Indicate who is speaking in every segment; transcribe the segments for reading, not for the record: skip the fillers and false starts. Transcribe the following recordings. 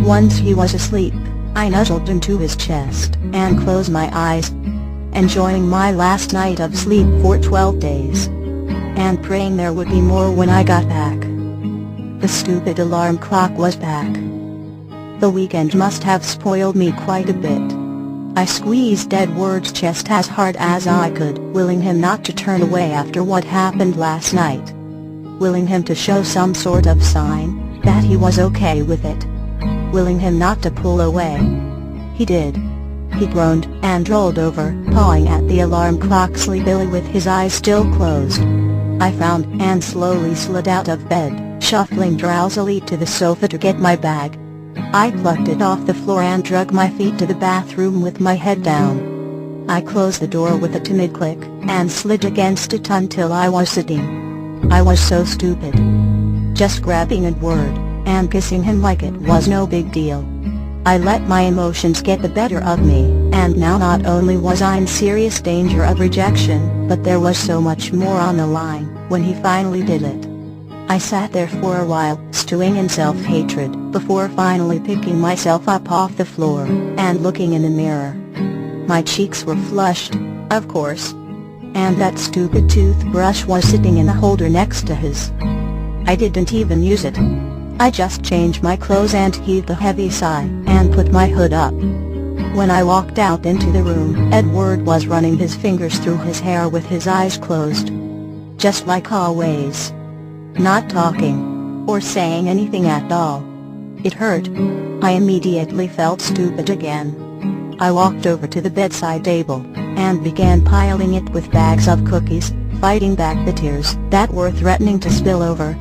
Speaker 1: Once he was asleep, I nuzzled into his chest and closed my eyes, enjoying my last night of sleep for 12 days, and praying there would be more when I got back. The stupid alarm clock was back. The weekend must have spoiled me quite a bit. I squeezed Edward's chest as hard as I could, willing him not to turn away after what happened last night. Willing him to show some sort of sign that he was okay with it. Willing him not to pull away. He did. He groaned and rolled over, pawing at the alarm clock sleepily with his eyes still closed. I frowned and slowly slid out of bed, shuffling drowsily to the sofa to get my bag. I plucked it off the floor and dragged my feet to the bathroom with my head down. I closed the door with a timid click, and slid against it until I was sitting. I was so stupid. Just grabbing Edward and kissing him like it was no big deal. I let my emotions get the better of me, and now not only was I in serious danger of rejection, but there was so much more on the line when he finally did it. I sat there for a while, stewing in self-hatred, before finally picking myself up off the floor and looking in the mirror. My cheeks were flushed, of course, and that stupid toothbrush was sitting in the holder next to his. I didn't even use it. I just changed my clothes and heaved a heavy sigh and put my hood up. When I walked out into the room, Edward was running his fingers through his hair with his eyes closed. Just like always. Not talking, or saying anything at all. It hurt. I immediately felt stupid again. I walked over to the bedside table, and began piling it with bags of cookies, fighting back the tears that were threatening to spill over.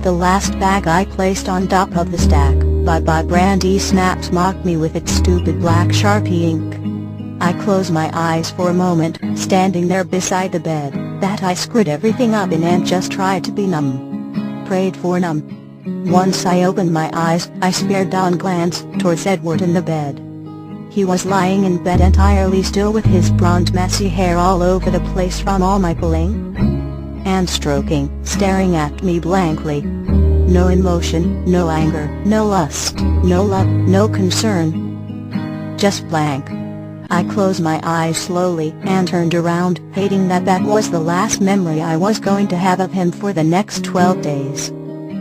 Speaker 1: The last bag I placed on top of the stack, Bye-Bye Brandy Snaps mocked me with its stupid black Sharpie ink. I closed my eyes for a moment, standing there beside the bed that I screwed everything up in and just tried to be numb. Prayed for numb. Once I opened my eyes, I spared a glance towards Edward in the bed. He was lying in bed entirely still with his blonde messy hair all over the place from all my pulling and stroking, staring at me blankly. No emotion, no anger, no lust, no love, no concern. Just blank. I closed my eyes slowly and turned around, hating that was the last memory I was going to have of him for the next 12 days.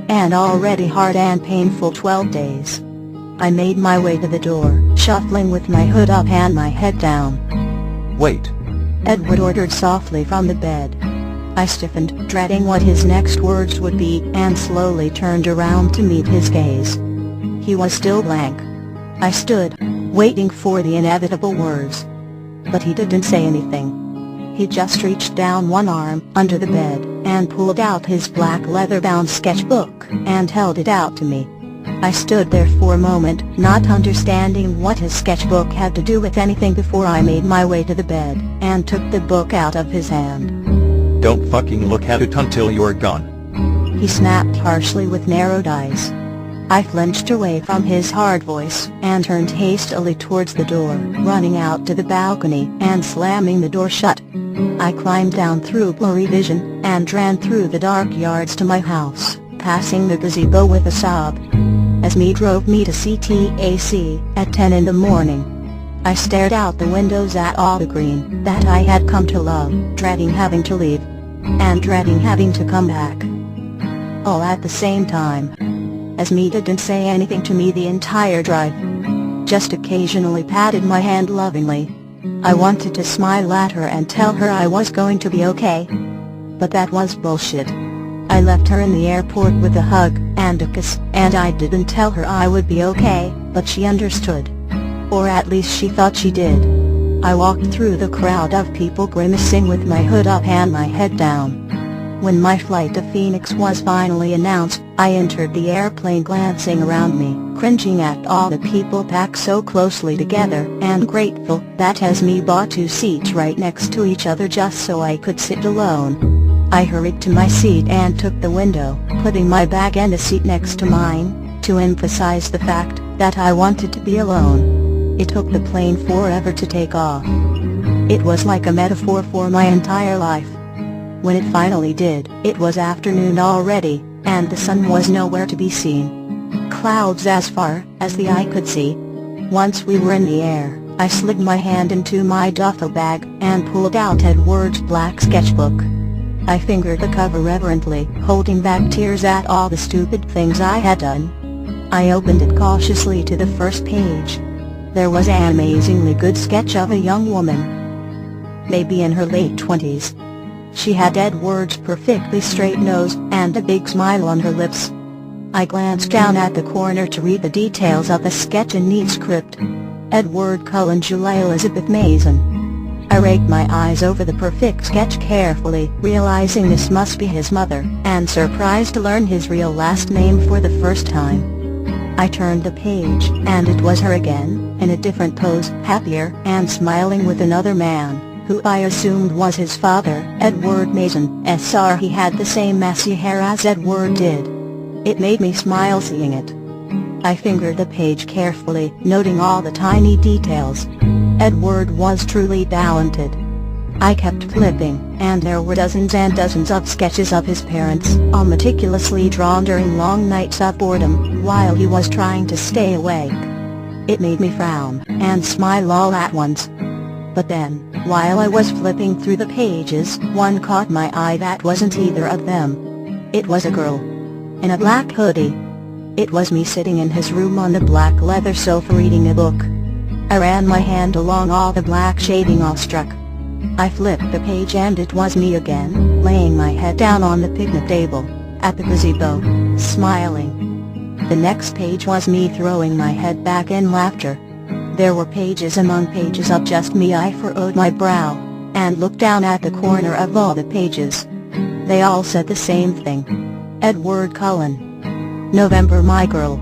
Speaker 1: An already hard and painful 12 days. I made my way to the door, shuffling with my hood up and my head down.
Speaker 2: "Wait,"
Speaker 1: Edward ordered softly from the bed. I stiffened, dreading what his next words would be, and slowly turned around to meet his gaze. He was still blank. I stood, waiting for the inevitable words. But he didn't say anything. He just reached down one arm under the bed, and pulled out his black leather-bound sketchbook, and held it out to me. I stood there for a moment, not understanding what his sketchbook had to do with anything before I made my way to the bed, and took the book out of his hand.
Speaker 2: "Don't fucking look at it until you're gone,"
Speaker 1: he snapped harshly with narrowed eyes. I flinched away from his hard voice, and turned hastily towards the door, running out to the balcony and slamming the door shut. I climbed down through blurry vision, and ran through the dark yards to my house, passing the gazebo with a sob. As me drove me to CTAC at 10 in the morning. I stared out the windows at all the green that I had come to love, dreading having to leave, and dreading having to come back. All at the same time. As me didn't say anything to me the entire drive. Just occasionally patted my hand lovingly. I wanted to smile at her and tell her I was going to be okay. But that was bullshit. I left her in the airport with a hug and a kiss, and I didn't tell her I would be okay, but she understood. Or at least she thought she did. I walked through the crowd of people grimacing with my hood up and my head down. When my flight to Phoenix was finally announced, I entered the airplane glancing around me, cringing at all the people packed so closely together, and grateful that as me bought 2 seats right next to each other just so I could sit alone. I hurried to my seat and took the window, putting my bag and a seat next to mine, to emphasize the fact that I wanted to be alone. It took the plane forever to take off. It was like a metaphor for my entire life. When it finally did, it was afternoon already, and the sun was nowhere to be seen. clouds as far as the eye could see. Once we were in the air, I slid my hand into my duffel bag and pulled out Edward's black sketchbook. I fingered the cover reverently, holding back tears at all the stupid things I had done. I opened it cautiously to the first page. There was an amazingly good sketch of a young woman, maybe in her late 20s. She had Edward's perfectly straight nose and a big smile on her lips. I glanced down at the corner to read the details of the sketch in neat script. Edward Cullen, Julia Elizabeth Mason. I raked my eyes over the perfect sketch carefully, realizing this must be his mother, and surprised to learn his real last name for the first time. I turned the page, and it was her again, in a different pose, happier and smiling with another man, who I assumed was his father, Edward Mason. Sr. He had the same messy hair as Edward did. It made me smile seeing it. I fingered the page carefully, noting all the tiny details. Edward was truly talented. I kept flipping, and there were dozens and dozens of sketches of his parents, all meticulously drawn during long nights of boredom, while he was trying to stay awake. It made me frown, and smile all at once. But then, while I was flipping through the pages, one caught my eye that wasn't either of them. It was a girl, in a black hoodie. It was me sitting in his room on the black leather sofa reading a book. I ran my hand along all the black shading awestruck. I flipped the page and it was me again, laying my head down on the picnic table, at the gazebo, smiling. The next page was me throwing my head back in laughter. There were pages among pages of just me. I furrowed my brow, and looked down at the corner of all the pages. They all said the same thing. Edward Cullen. November, my girl.